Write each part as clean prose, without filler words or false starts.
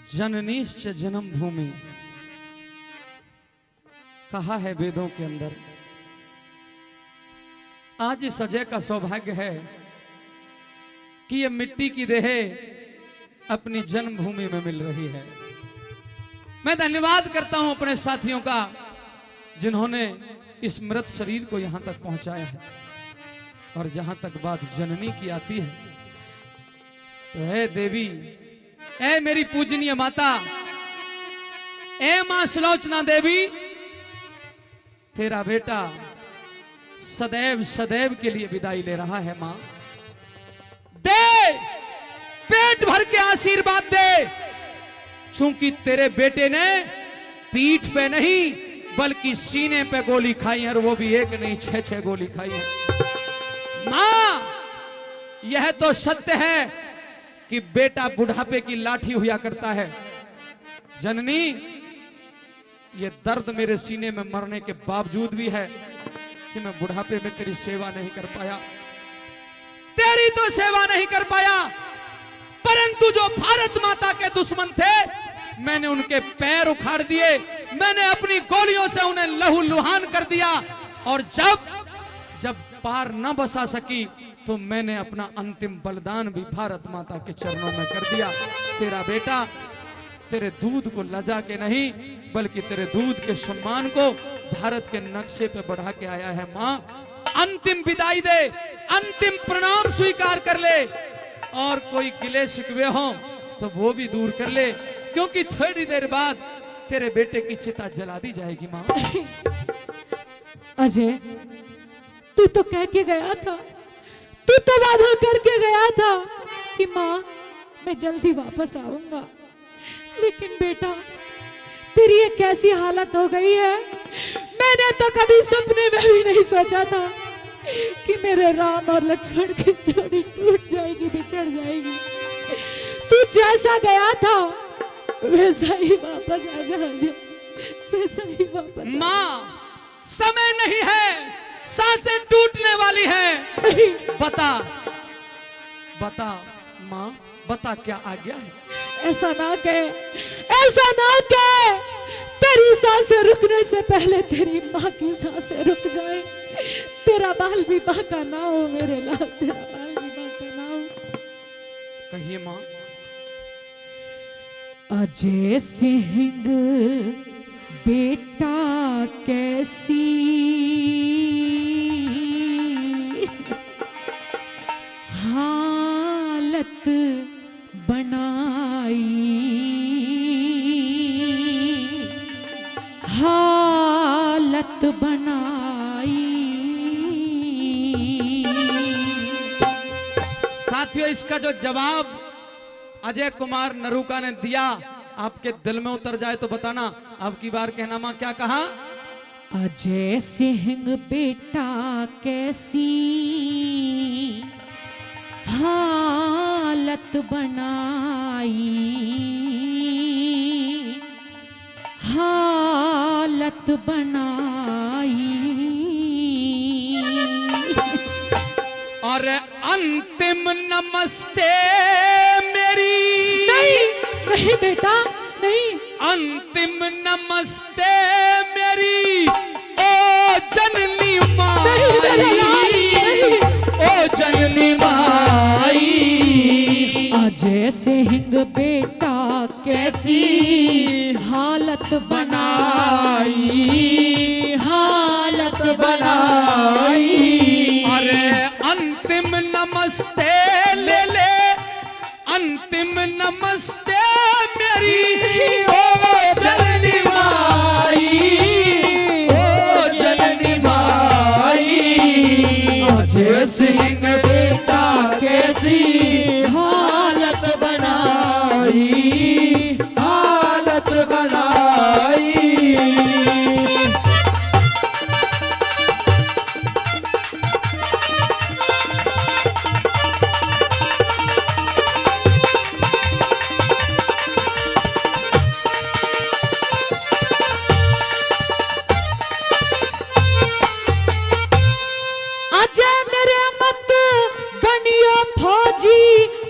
जननीश्च जन्म भूमि कहा है वेदों के अंदर। आज इस अजय का सौभाग्य है कि ये मिट्टी की देह अपनी जन्मभूमि में मिल रही है। मैं धन्यवाद करता हूं अपने साथियों का जिन्होंने इस मृत शरीर को यहां तक पहुंचाया है। और जहां तक बात जननी की आती है तो है देवी, ऐ मेरी पूजनीय माता, ऐ मां सुलोचना देवी, तेरा बेटा सदैव सदैव के लिए विदाई ले रहा है। मां दे, पेट भर के आशीर्वाद दे, क्योंकि तेरे बेटे ने पीठ पे नहीं बल्कि सीने पे गोली खाई है, और वो भी एक नहीं 6-6 गोली खाई है। मां, यह तो सत्य है कि बेटा बुढ़ापे की लाठी हुआ करता है। जननी, ये दर्द मेरे सीने में मरने के बावजूद भी है कि मैं बुढ़ापे में तेरी सेवा नहीं कर पाया। तेरी तो सेवा नहीं कर पाया, परंतु जो भारत माता के दुश्मन थे मैंने उनके पैर उखाड़ दिए, मैंने अपनी गोलियों से उन्हें लहूलुहान कर दिया। और जब पार न बसा सकी तो मैंने अपना अंतिम बलिदान भी भारत माता के चरणों में कर दिया। तेरा बेटा तेरे दूध को लजा के नहीं बल्कि तेरे दूध के सम्मान को भारत के नक्शे पे बढ़ा के आया है। मां, अंतिम विदाई दे, अंतिम प्रणाम स्वीकार कर ले, और कोई गिले शिकवे हो तो वो भी दूर कर ले, क्योंकि थोड़ी देर बाद तेरे बेटे की चिता जला दी जाएगी। मां अजय, तू तो कह के गया था, तू तो वादा करके गया था कि माँ मैं जल्दी वापस आऊंगा, लेकिन बेटा तेरी ये कैसी हालत हो गई है। मैंने तो कभी सपने में भी नहीं सोचा था कि मेरे राम और लक्ष्मण की जोड़ी टूट जाएगी, बिछड़ जाएगी। तू जैसा गया था वैसा ही वापस आ जा, वैसा ही वापस। माँ, समय नहीं है, सांसें टूटने वाली है। बता बता माँ, बता क्या आज्ञा है। ऐसा ना कह, ऐसा ना कह, तेरी सांसें रुकने से पहले तेरी माँ की सांसें रुक जाए। तेरा बाल भी बांका ना हो मेरे लाल, तेरा बाल भी बांका ना हो। कहिए माँ। अजय सिंह बेटा कैसी हालत बनाई, हालत बनाई। साथियों, इसका जो जवाब अजय कुमार नरूका ने दिया आपके दिल में उतर जाए तो बताना। अब की बार कहना मां, क्या कहा। अजय सिंह बेटा कैसी हालत बनाई, हालत बनाई। और अंतिम नमस्ते मेरी। नहीं नहीं बेटा, नहीं। अंतिम नमस्ते मेरी ओ जननी माई, ओ जननी माई। अजय सिंह बेटा कैसी हालत बनाई, हालत बनाई। अरे अंतिम नमस्ते ले ले, अंतिम नमस्ते मेरी ओ जननी माई, ओ जननी माई। अजय सिंह बेटा कैसी हालत बनाई, हालत बनाई। अजय मेरे मत बनियो फौजी,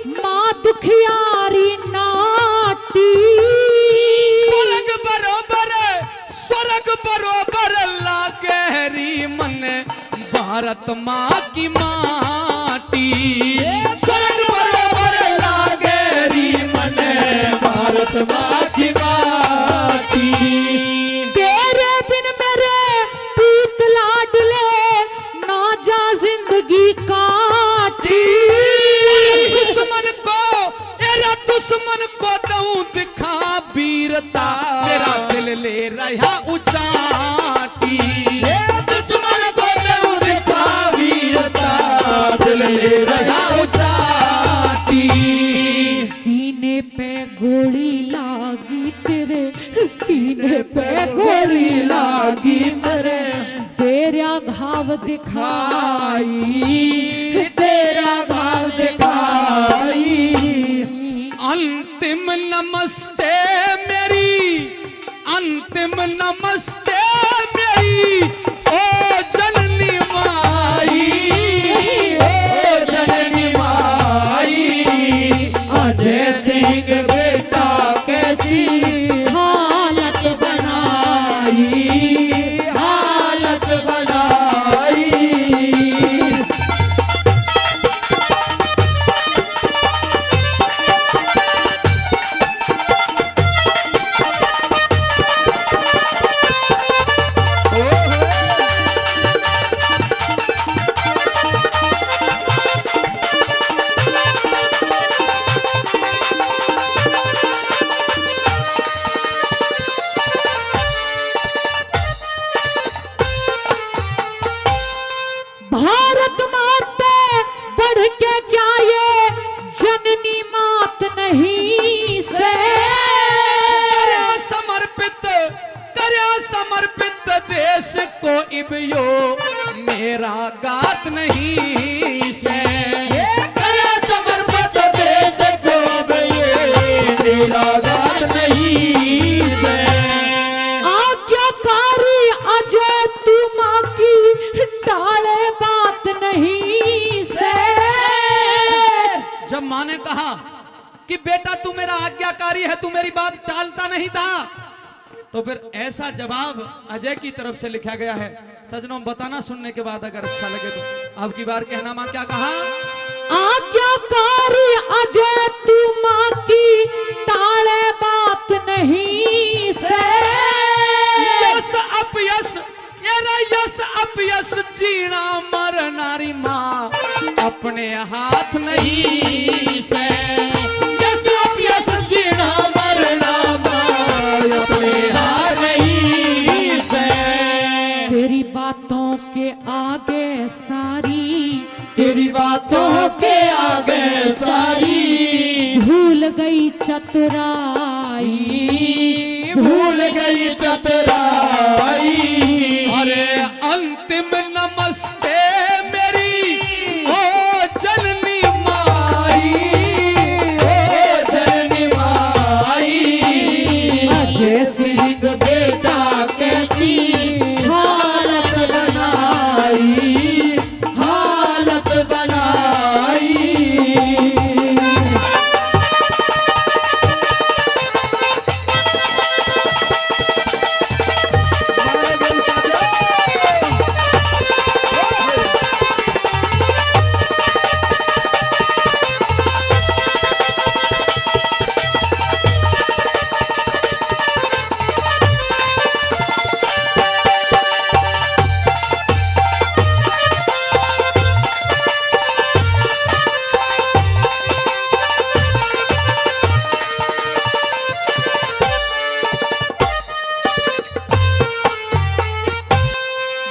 माँ दुखियारी नाटी। बरोबर लागेरी मन भारत माँ की माटी। स्वर्ग बरोबर लागेरी मन भारत माँ की माटी। तेरे बिन मेरे प्रीत लाडले ना जा जिंदगी काटी। दुश्मन को दूं दिखा वीरता तेरा दिल ले रहा उचाटी। दुश्मन को दूं दिखा वीरता दिल ले रहा उचाटी। सीने पे गोली लागी तेरे सीने पे गोली लागी तेरे तेरा घाव दिखाई तेरा घाव दिखाई। अंतिम नमस्ते मेरी अंतिम नमस्ते मेरी ओ जननी माई। ओ जननी माई अजय सिंह बेटा कैसी हालत बनाई हालत बनाई। भारत मात पे बढ़ के क्या ये जननी मात नहीं से। समर्पित देश को इबयो मेरा गात नहीं से। समर्पित देश को मेरा गात नहीं से। आज्ञाकारी अजय तू माँ की टाले बात नहीं से। जब माँ ने कहा कि बेटा तू मेरा आज्ञाकारी है, तू मेरी बात टालता नहीं था, तो फिर ऐसा जवाब अजय की तरफ से लिखा गया है। सजनों, बताना सुनने के बाद अगर अच्छा लगे तो अब की बार कहना। माँ क्या कहा? आज्ञाकारी अजय तू माँ की टाले बात नहीं से। यस अपयस यस अपयस जीना मर नारी माँ अपने हाथ नहीं से। यस अपयस जीना मरना माँ अपने हाथ नहीं से। तेरी बातों के आगे सारी तेरी बातों के आगे सारी भूल गई चतुराई भूल गई चतुराई। अरे अंतिम नमस्ते मेरी ओ जननी माई। ओ जननी माई अजय सिंह बेटा कैसी हालत बनाई हालत बनाई।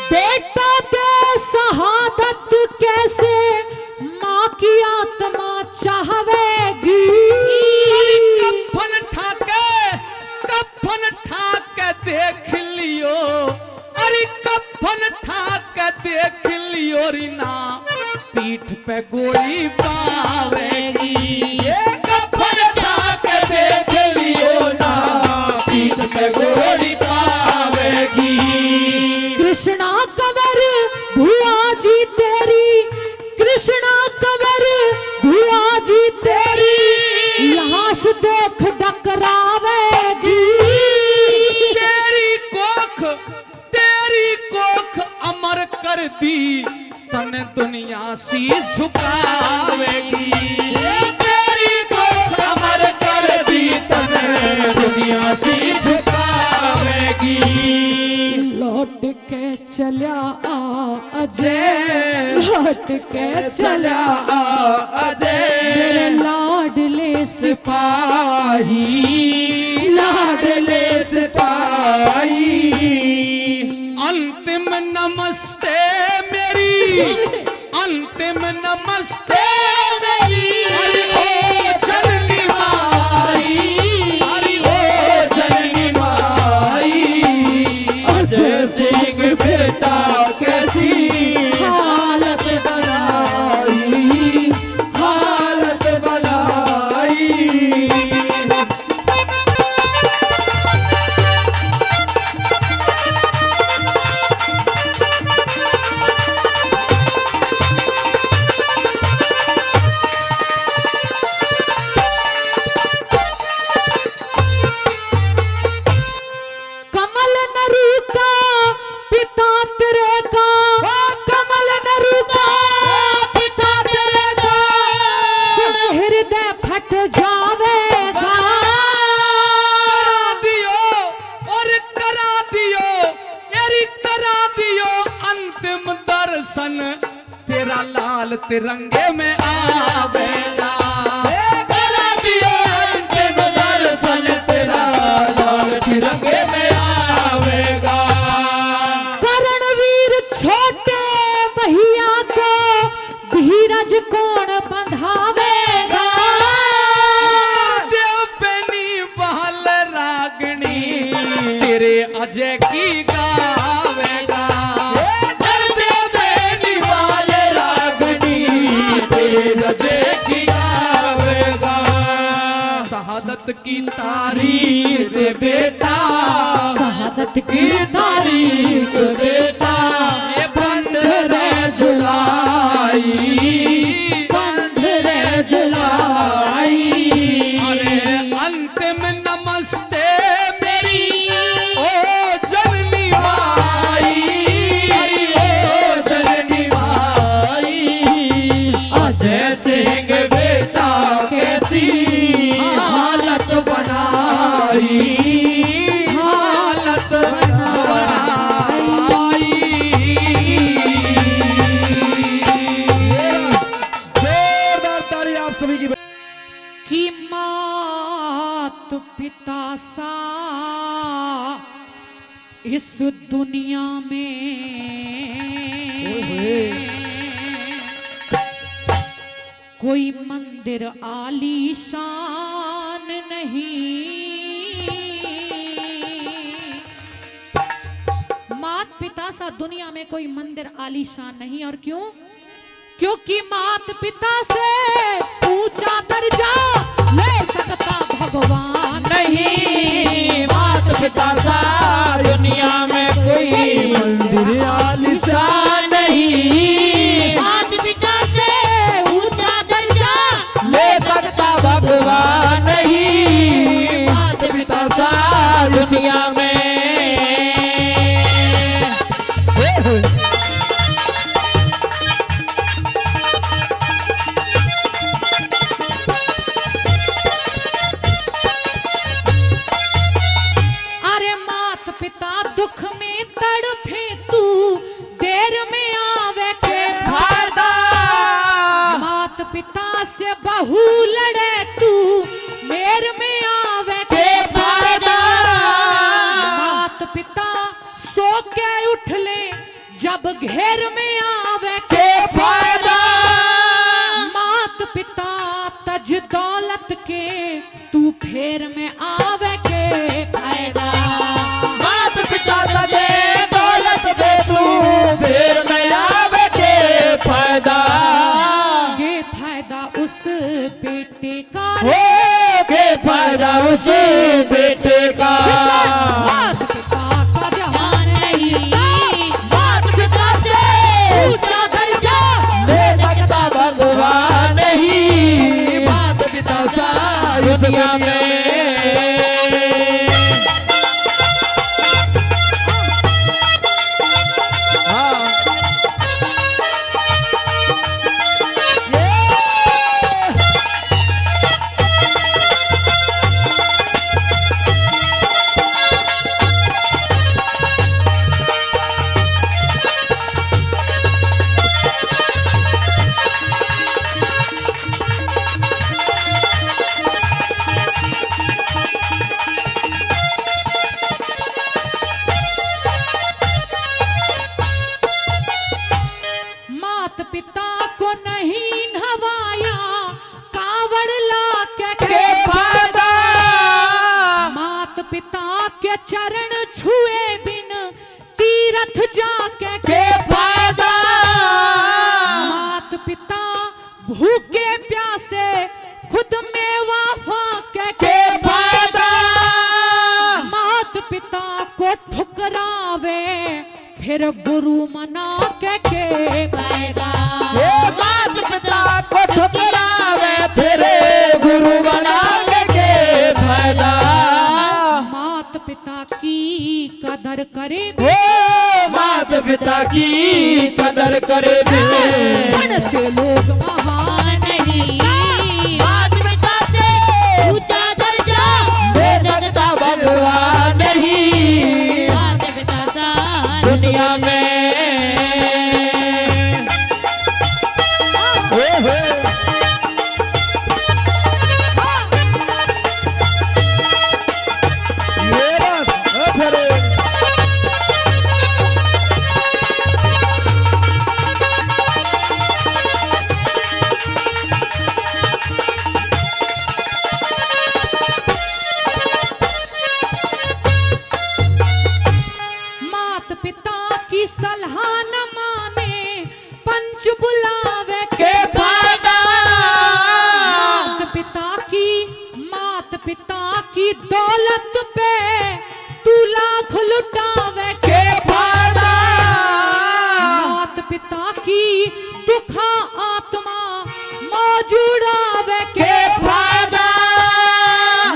बेटा दे शहादत कैसे माँ की आत्मा चाहवेगी। कफन ठाके देख लियो। अरे कफन ठाके देख लियो रीना पीठ पे गोली पावेगी। कफन ठाके देख लियो ना पीठ पे गोली पावेगी। कृष्णा कंवर भुआ जी तेरी कृष्णा कंवर भुआ जी तेरी लाश देख डकरावेगी। तेरी कोख कर दी तन दुनिया शीश झुकावेगी। तेरी को कमर कर दी तन दुनिया शीश झुकावेगी। लौट के चला आ अजय, लौट के चला आ अजय मेरे लाडले सिपाही, लाडले सिपाही। अंतिम नमस्ते मेरी, अंतिम नमस्ते मेरी। हरि ओ जननी माई, हरि ओ जननी माई। अजय सिंह बेटा कैसी हालत बनाई, हालत बनाई। कमल नरू का पिता तेरे का, कमल नरू का पिता तेरे का, सुन हृदय फट जावेगा। करा दियो और करा दियो, यारी करा दियो अंतिम दर्शन, तेरा लाल तिरंगे में आवेगा। करा दियो अंतिम दर्शन, तेरा लाल तिरंगे में आवेगा। करणवीर छोटे भैया को धीरज कौन बंधावेगा। देव बेनी बहल रागनी तेरे अजय की गावेगा। निवाल रागनी तेरे अजय की गावेगा। शहादत की तारीख दे बेटा, शहादत की तारीख बेटा ये 15 जुलाई, 15 जुलाई। अरे अंतिम नमस्ते मेरी ओ जननी माई, हरि ओ जननी माई। अजय सिंह बेटा कैसी हालत बनाई, हालत जोरदार ताली आप सभी की। कि मात पिता सा इस दुनिया में कोई मंदिर आलीशान नहीं। मात पिता सा दुनिया में कोई मंदिर आलीशान नहीं। और क्यों? क्योंकि मात पिता से ऊंचा दर्जा ले सकता भगवान नहीं। मात पिता सा दुनिया में कोई मंदिर आलीशान नहीं। मात पिता से ऊंचा दर्जा ले सकता भगवान नहीं। मात पिता सा दुनिया में अरे मात पिता दुख में तड़फे तू देर में आवे के फायदा। मात पिता से बहू लड़े तू मेर में आवे के फायदा। मात पिता सो के उठ ले जब घेर में आवे के फायदा। मात पिता तज दौलत के तू फेर में आवे के फायदा। मात पिता का दे दौलत दे तू फिर में आवे के फायदा। ये फायदा उस बेटे का हो के फायदा उस बेटे का। मात पिता का ध्यान नहीं। मात पिता से ऊंचा दर्जा ले सकता भगवान नहीं। मात पिता सा इस दुनिया में मात पिता के चरण छुए बिन तीरथ जाके के फायदा मात पिता भूखे प्यासे खुद मेवा फाके के फायदा मात पिता को ठुकरावे फिर गुरु मना के फायदा ये मात पिता को ठुकरावे फिर गुरु बनावे के फायदा मात पिता की कदर करे ओ मात पिता की कदर करे बनते लोग महान नहीं मात पिता से ऊंचा दर्जा दे सकता भगवान नहीं मात पिता सा दुनिया में मात पिता की सलाह न माने पंच बुलावे के फायदा मात पिता की दौलत पे तू लाख लुटावे के फायदा मात पिता की दुखा आत्मा मौजूदावे के फायदा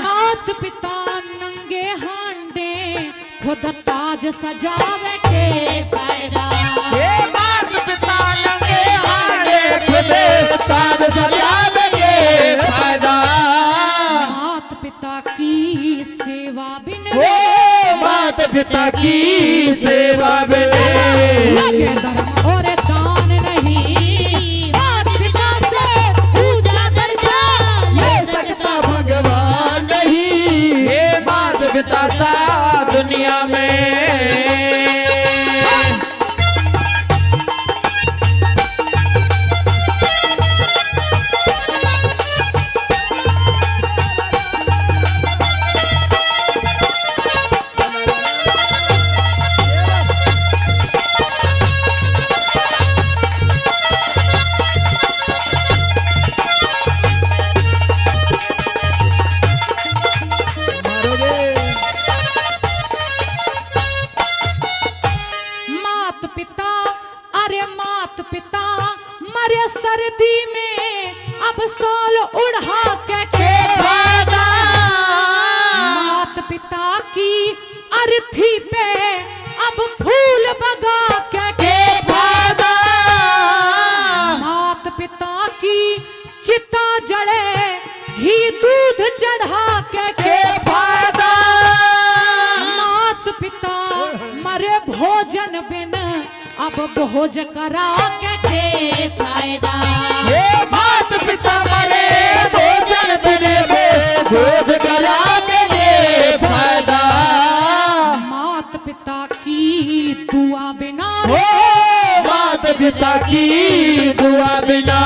मात पिता नंगे हांडे खुद ताज सजावे के फायदा ये मात पिता लगे हारे खुदे ताज सजावे के फायदा मात पिता की सेवा बिन ओ मात पिता की सेवा में लगे धर्म और दान नहीं मात पिता से ऊंचा दर्जा ले सकता भगवान नहीं ये मात पिता सा दुनिया में मात पिता अरे मात पिता मरे सर्दी में अब सोल उड़ा के फायदा मात पिता की अर्थी पे अब फूल बगा के फायदा मात पिता की चिता जड़े घी दूध चढ़ा के फायदा मात पिता मरे भोजन बिन अब भोज करा के फायदा ये मात पिता मरे भोजन बिने भोज करा के फायदा मात पिता की दुआ बिना ओ मात पिता की दुआ बिना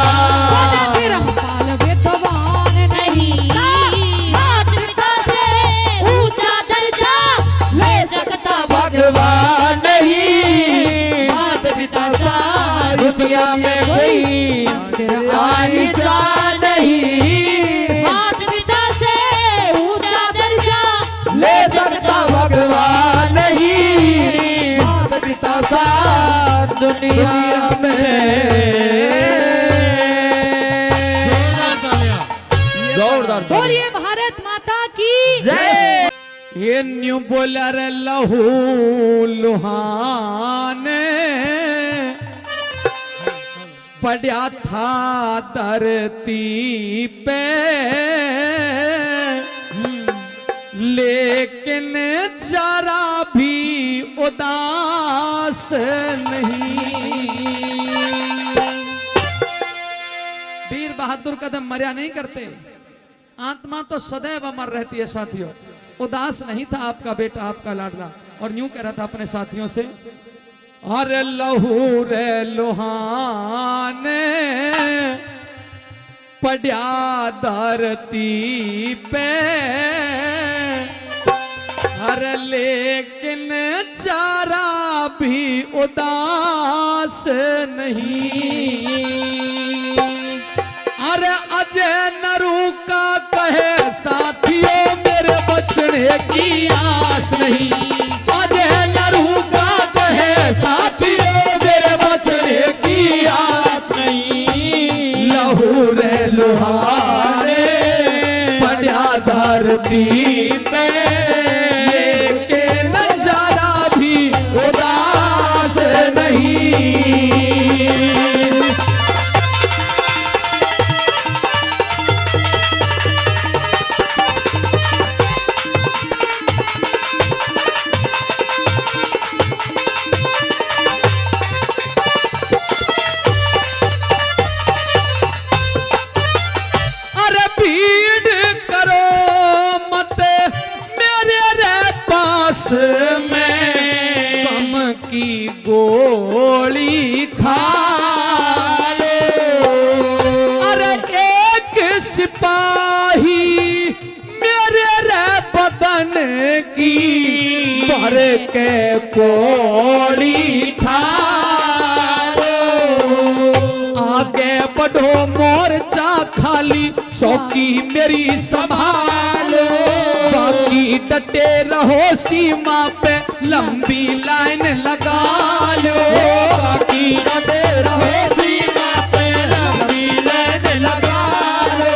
निरंकाल विद्वान नहीं मात पिता से ऊंचा दर्जा ले सकता भगवान नहीं मात पिता सा दुनिया में कोई आईसा नहीं मात पिता से ऊंचा दर्जा ले सकता भगवान नहीं मात पिता सा दुनिया जोरदार बोलिए भारत माता की जय ये न्यू बोलर लहू लुहाने पड़ा था धरती पे लेकिन जरा भी उदास नहीं। वीर बहादुर कदम मर्या नहीं करते, आत्मा तो सदैव अमर रहती है साथियों। उदास नहीं था आपका बेटा, आपका लाडला, और यूं कह रहा था अपने साथियों से, अरे लहू रे लुहाने पड़ा धरती पे अरे लेकिन चारा भी उदास नहीं। अरे अजय नरू का कहे साथियों मेरे बचने की आस नहीं। अजय नरू का कहे साथियों मेरे बचने की आस नहीं। लहू रे लुहारे पड़ा धरती पे के नजारा भी उदास नहीं। में गम की गोली खा लो। अरे एक सिपाही मेरे रे बदन की भर के गोली खा लो। आगे बढ़ो मोर्चा खाली चौकी मेरी संभालो। बाकी डटे रहो सीमा पे लंबी लाइन लगा लो। बाकी डटे रहो सीमा पे लंबी लाइन लगा लो।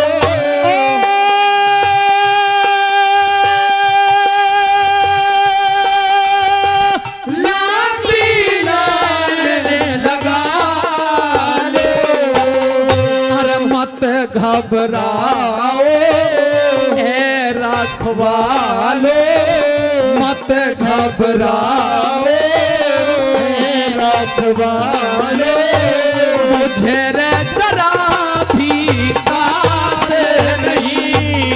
लंबी लाइन लगा लो। अरे मत घबराओ रखवालो, मत घबराओ रखवालो। मुझे रे जरा भी कास नहीं।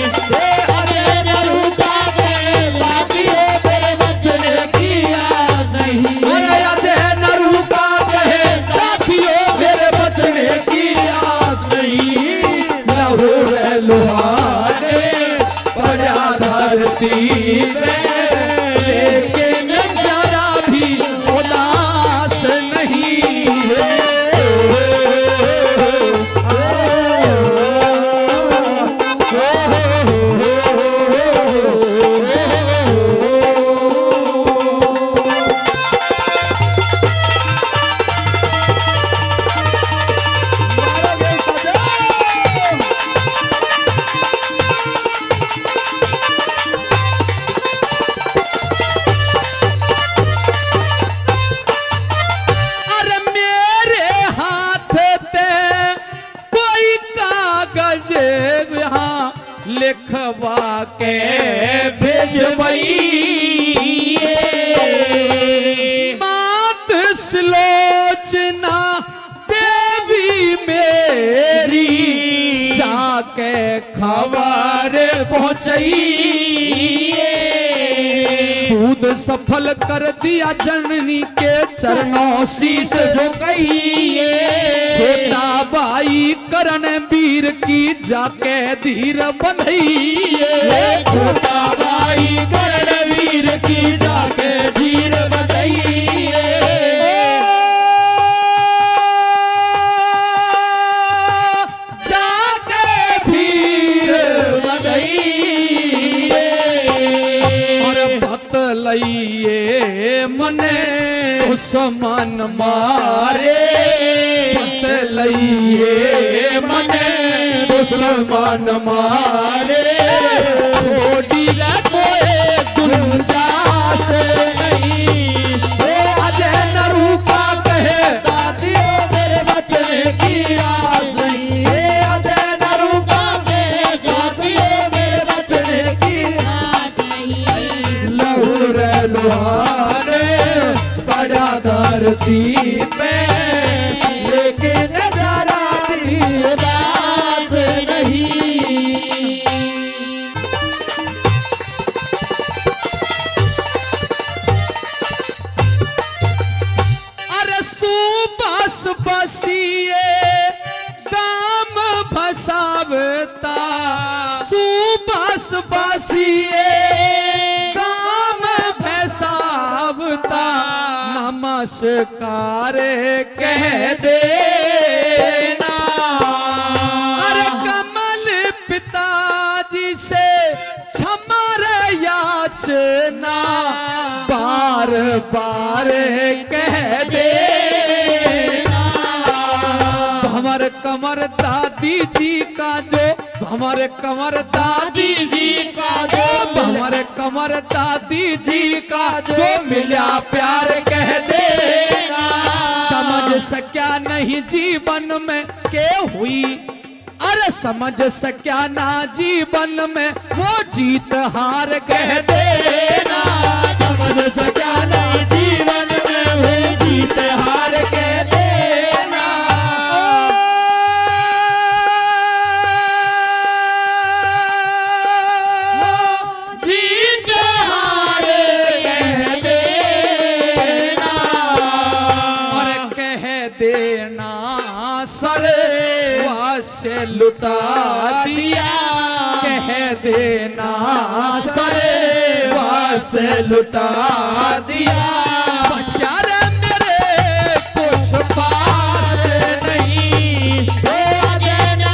अरे नरू का कहे साथियों मेरे बचने की आस नहीं। अरे अजय नरू का कहे साथियों मेरे बचने की आस नहीं। लहू रे लुहारे धरती में लेकिन जरा भी उदास नहीं है। लिखवा के भेजबइए मात सुलोचना देवी मेरी जाके खबर पहुंचइए। दूध सफल कर दिया जननी के चरणों शीश झुकाइए। छोटा भाई करण वीर की जाके धीर बधाइए। छोटा भाई करण वीर की जाके धीर बधाइए। जाके धीर बधाइए। और बतलाइए मने दुश्मन मारे। बतलाइए मने दुश्मन मारे। छोड़ी कोई गुंजाइश नहीं। अजय नरू का कहे साथियों मेरे बचने की आस नहीं। अजय नरू का कहे साथियों मेरे बचने की आस नहीं। लहू रे लुहारे पड़ा धरती पे लेकिन जरा भी उदास नहीं। अरे सुबस बसिए दाम भसावता। सुबस बसिए दाम उपहासकार कह देना। अरे कमल पिताजी से क्षमा याचना बार बार कह देना। भंवर कमर दादी जी का जो, भंवर कमर दादी जी का जो, भंवर कमर दादी जी का जो मिला प्यार कह देना। समझ सका नहीं जीवन में के हुई, अरे समझ सका ना जीवन में वो जीत हार कह देना। समझ सका ना जीवन में वो जीत हार कह देना। जीत हार कह देना। और कह देना सर से लुटा दिया, कह देना सरे से लुटा दिया। बचारे मेरे कुछ पास नहीं,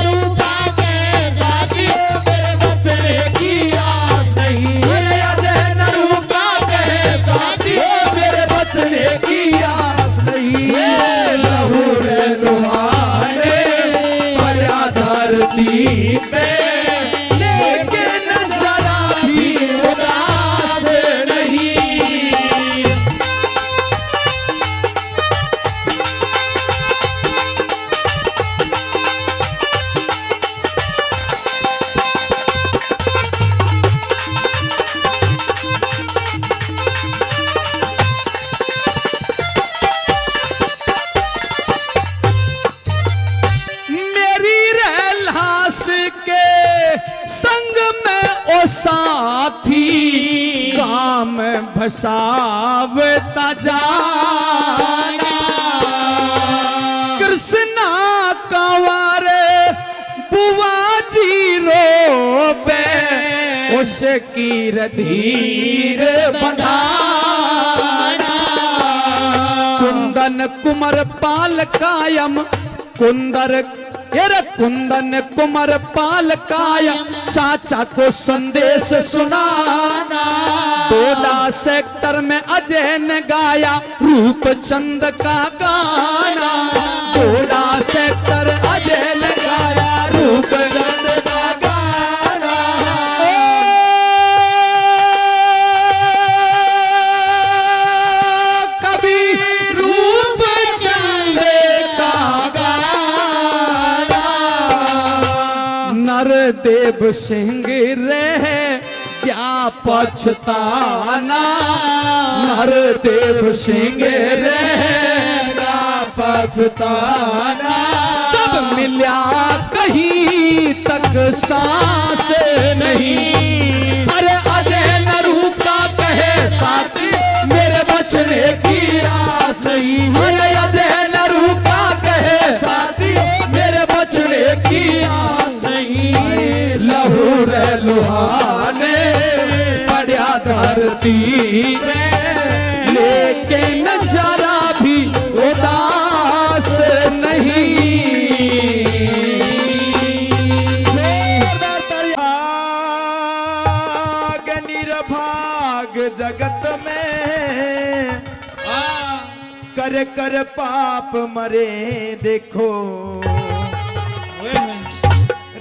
रुका के जाती मेरे बचने की आस नहीं। रुका के जाती मेरे बचने की आस नहीं। लहू रे लुहाने धरती पे लेकिन जरा भी उदास नहीं। के संग में ओ साथी काम भसावता जाना। कृष्णा कंवारे बुआ जी रोबे उसकी रधीर बंधाना। कुंदन कुमर पाल कायम कुंदर कुंदन कुमर पाल कायम साचा को संदेश सुनाना। टोला सेक्टर में अजय ने गाया रूपचंद का गाना। टोला सेक्टर अजय ने गाया रूपचंद का गाना। कभी रूपचंद का नरदेव सिंह रहे क्या पछताना। नरदेव सिंह रहे क्या पछताना। जब मिला कहीं तक सांस नहीं। अरे अजय न रुका कहे साथी मेरे बचने की आस नहीं। अरे अजय न रुका कहे साथी मेरे बचने की आस नहीं। लहू रे लुहाने पड़ा धरती में लेकिन जरा भी उदास नहीं। निरभाग जगत में कर कर पाप मरे देखो।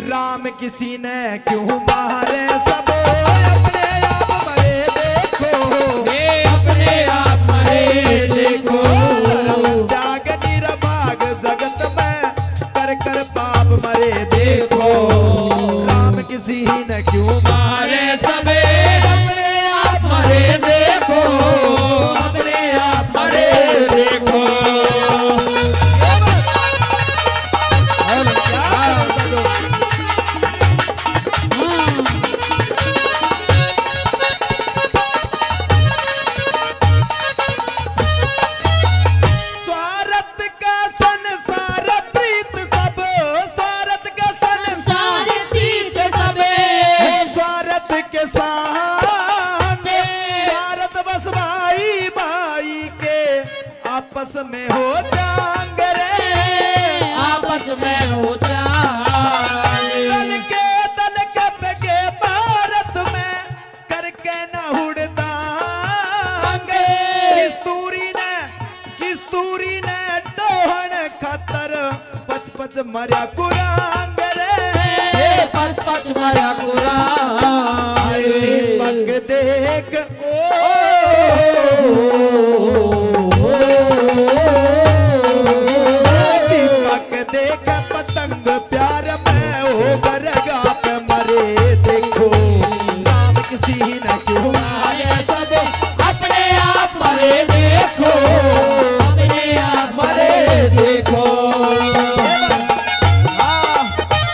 राम किसी ने क्यों मारे सब अपने आप मरे देखो। अपने आप मरे देखो। जाग निरभाग जगत में कर कर पाप मरे देखो। राम किसी ने क्यों मारे सब अपने आप मरे देखो। अपने आप मरे देखो। आपस में हो जांग रे, आपस में हो जाएंगे। दल के बगे भारत में करके न उड़दांगे। किस्तूरी ने टोहन खतर पच पच मरिया कुरांग रे, पच पच मरिया कुरांग। दीपक देख दीपक देख पतंग प्यार में हो गरगा पे मरे देखो, काम किसी न क्यों मारे सब अपने आप मरे देखो, अपने आप मरे देखो। हाँ,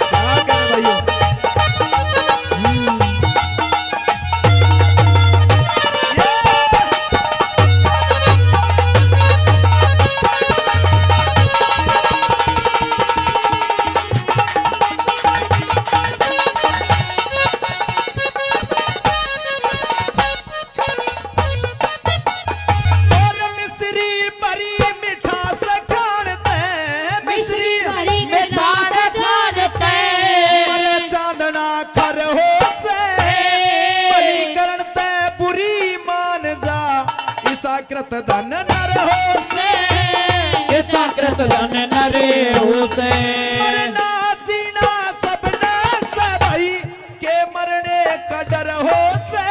क्या कर भैया कृत धन नर हो से, कृत धन नरे हो से। मरना जीना सबने से भाई के मरने का डर हो से,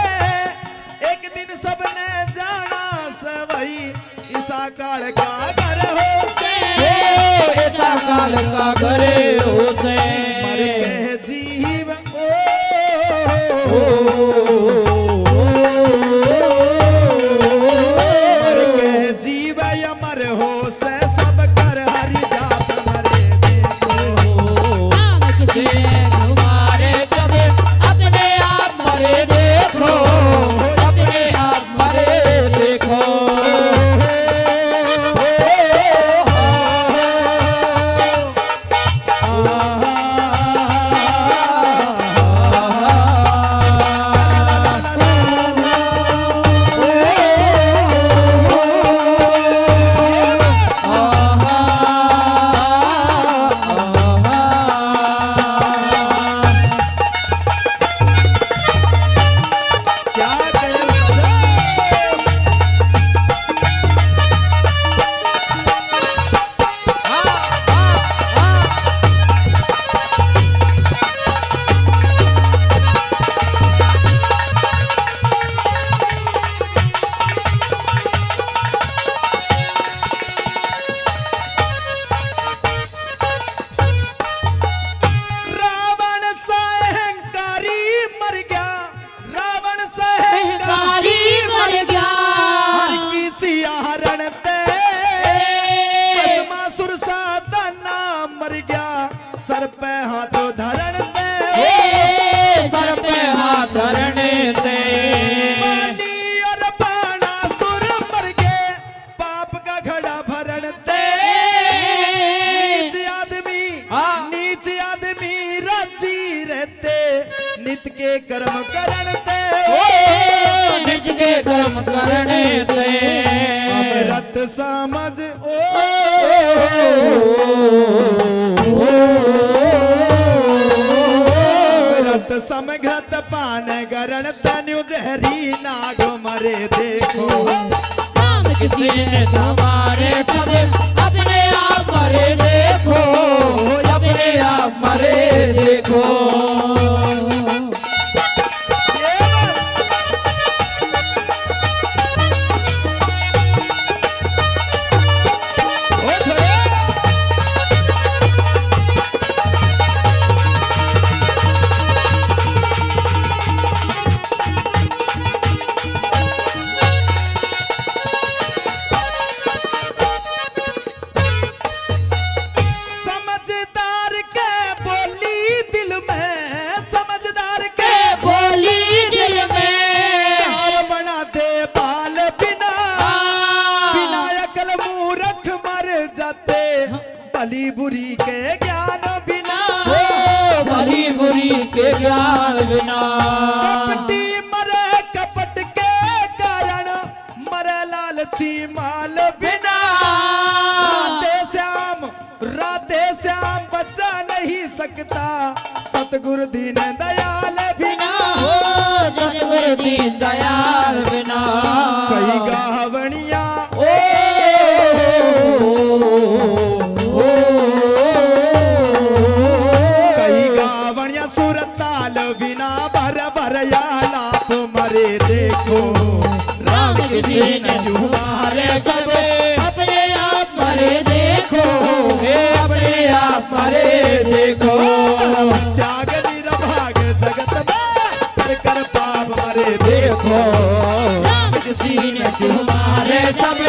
एक दिन सबने जाना से भाई ईसा काल का घर हो से, ऐसा काल का घरे हो से। मर के जीव सर पे हाथ धरण दे, सर पे हाथ धरने दे। बाली और बाणासुर मर गए पाप का घड़ा भरण दे। नीच आदमी राजी रहते नित के कर्म करण दे, नित के कर्म करने दे। अमृत समझ अमृत समघत पान गरण तनु जहरी नाग मरे देखो, किसी ने हमारे सब अपने आप मरे देखो, अपने आप मरे देखो। भली बुरी के ज्ञान बिना, भली बुरी के ज्ञान बिना। कपटी मरे कपट के कारण मरे लालची माल बिना। सकता सतगुरु दीन दयाल बिना हो सतगुरु दीन दयाल बिना कई गावणिया कई गावणिया सुरताल बिना भर भर आलाप मरे देखो राम किसी न क्यों मारे सब अपने आप मरे देखो अपने आप मरे देखो त्याग निरभाग जगत में कर पाप मरे देखो राम किसी न क्यों मारे सब